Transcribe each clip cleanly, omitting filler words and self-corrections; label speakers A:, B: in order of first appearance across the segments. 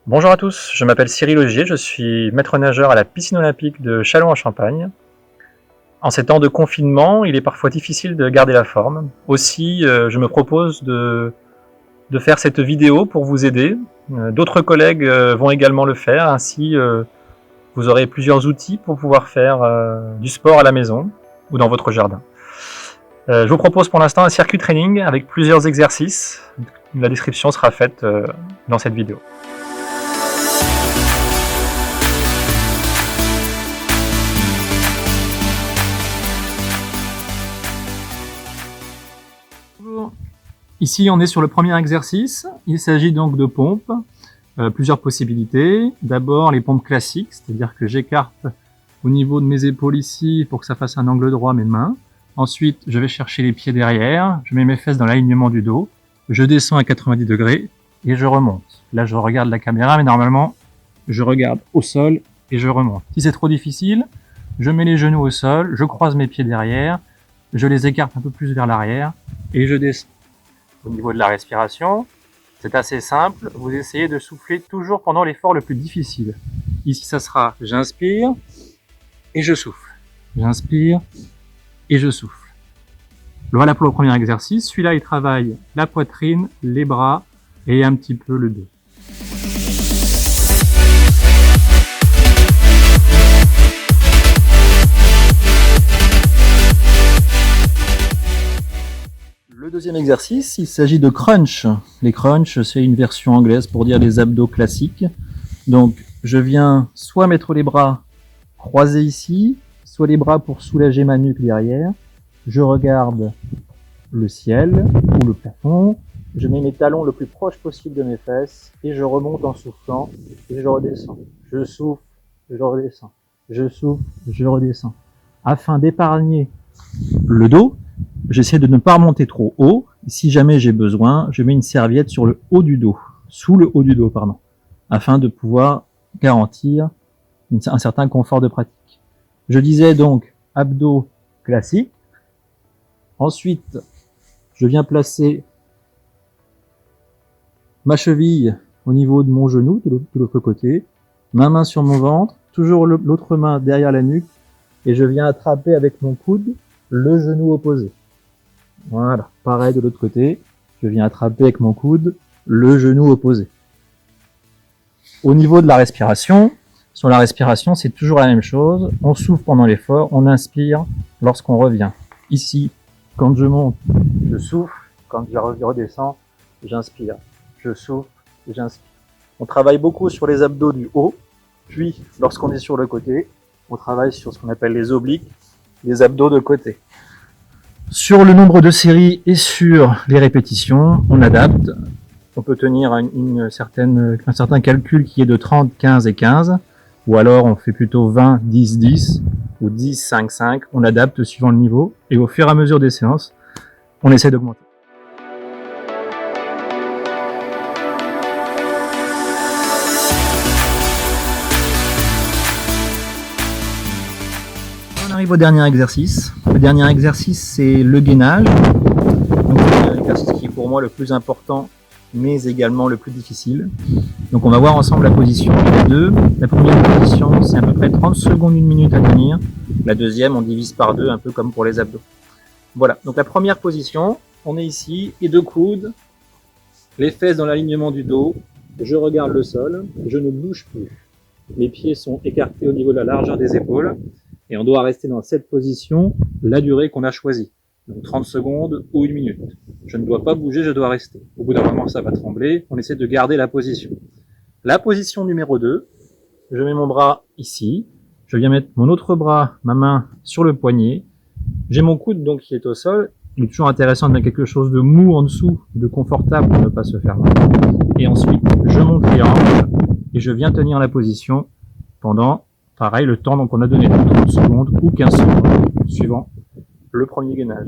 A: Bonjour à tous, je m'appelle Cyril Augier, je suis maître nageur à la piscine olympique de Châlons-en-Champagne. En ces temps de confinement, il est parfois difficile de garder la forme. Aussi, je me propose de faire cette vidéo pour vous aider. D'autres collègues vont également le faire, ainsi vous aurez plusieurs outils pour pouvoir faire du sport à la maison ou dans votre jardin. Je vous propose pour l'instant un circuit training avec plusieurs exercices. La description sera faite dans cette vidéo. Ici, on est sur le premier exercice. Il s'agit donc de pompes. Plusieurs possibilités. D'abord, les pompes classiques, c'est-à-dire que j'écarte au niveau de mes épaules ici pour que ça fasse un angle droit mes mains. Ensuite, je vais chercher les pieds derrière. Je mets mes fesses dans l'alignement du dos. Je descends à 90 degrés et je remonte. Là, je regarde la caméra, mais normalement, je regarde au sol et je remonte. Si c'est trop difficile, je mets les genoux au sol, je croise mes pieds derrière, je les écarte un peu plus vers l'arrière et je descends. Au niveau de la respiration, c'est assez simple. Vous essayez de souffler toujours pendant l'effort le plus difficile. Ici, ça sera j'inspire et je souffle. J'inspire et je souffle. Voilà pour le premier exercice. Celui-là, il travaille la poitrine, les bras et un petit peu le dos. Le deuxième exercice, il s'agit de crunch. Les crunch, c'est une version anglaise pour dire les abdos classiques. Donc, je viens soit mettre les bras croisés ici, soit les bras pour soulager ma nuque derrière. Je regarde le ciel ou le plafond. Je mets mes talons le plus proche possible de mes fesses et je remonte en soufflant et je redescends. Je souffle, je redescends. Je souffle, je redescends. Afin d'épargner le dos, j'essaie de ne pas remonter trop haut. Si jamais j'ai besoin, je mets une serviette sur le haut du dos, sous le haut du dos, pardon, afin de pouvoir garantir un certain confort de pratique. Je disais donc abdos classiques. Ensuite, je viens placer ma cheville au niveau de mon genou, de l'autre côté, ma main sur mon ventre, toujours l'autre main derrière la nuque, et je viens attraper avec mon coude le genou opposé. Voilà, pareil de l'autre côté, je viens attraper avec mon coude le genou opposé. Au niveau de la respiration, sur la respiration, c'est toujours la même chose. On souffle pendant l'effort, on inspire lorsqu'on revient. Ici, quand je monte, je souffle. Quand je redescends, j'inspire. Je souffle, j'inspire. On travaille beaucoup sur les abdos du haut. Puis, lorsqu'on est sur le côté, on travaille sur ce qu'on appelle les obliques, les abdos de côté. Sur le nombre de séries et sur les répétitions, on adapte. On peut tenir un certain calcul qui est de 30, 15 et 15. Ou alors on fait plutôt 20, 10, 10 ou 10, 5, 5. On adapte suivant le niveau. Et au fur et à mesure des séances, on essaie d'augmenter. On arrive au dernier exercice. Le dernier exercice, c'est le gainage. Donc, c'est l'exercice qui est pour moi le plus important, mais également le plus difficile. Donc on va voir ensemble la position. Il y a deux. La première position, c'est à peu près 30 secondes, 1 minute à tenir. La deuxième, on divise par deux, un peu comme pour les abdos. Voilà, donc la première position, on est ici, les deux coudes, les fesses dans l'alignement du dos, je regarde le sol, je ne bouge plus. Mes pieds sont écartés au niveau de la largeur des épaules, et on doit rester dans cette position la durée qu'on a choisie. Donc 30 secondes ou 1 minute. Je ne dois pas bouger, je dois rester. Au bout d'un moment, ça va trembler. On essaie de garder la position. La position numéro 2, je mets mon bras ici. Je viens mettre mon autre bras, ma main sur le poignet. J'ai mon coude donc qui est au sol. Il est toujours intéressant de mettre quelque chose de mou en dessous, de confortable pour ne pas se faire mal. Et ensuite, je monte les hanches et je viens tenir la position pendant, pareil, le temps donc on a donné 30 secondes ou 15 secondes, suivant le premier gainage.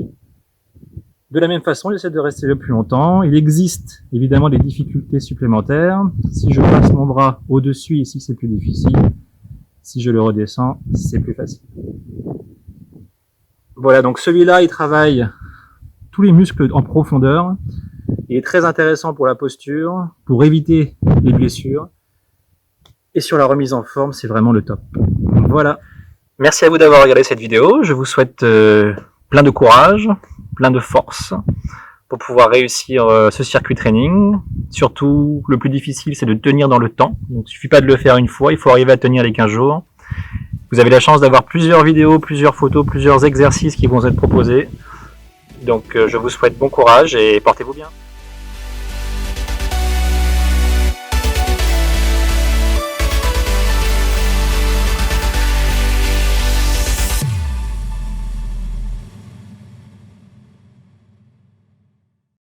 A: De la même façon, j'essaie de rester le plus longtemps. Il existe évidemment des difficultés supplémentaires. Si je passe mon bras au-dessus, ici c'est plus difficile. Si je le redescends, c'est plus facile. Voilà, donc celui-là, il travaille tous les muscles en profondeur. Il est très intéressant pour la posture, pour éviter les blessures. Et sur la remise en forme, c'est vraiment le top. Voilà. Merci à vous d'avoir regardé cette vidéo. Je vous souhaite plein de courage, plein de force pour pouvoir réussir ce circuit training. Surtout, le plus difficile, c'est de tenir dans le temps. Donc, il ne suffit pas de le faire une fois, il faut arriver à tenir les 15 jours. Vous avez la chance d'avoir plusieurs vidéos, plusieurs photos, plusieurs exercices qui vont être proposés. Donc, je vous souhaite bon courage et portez-vous bien.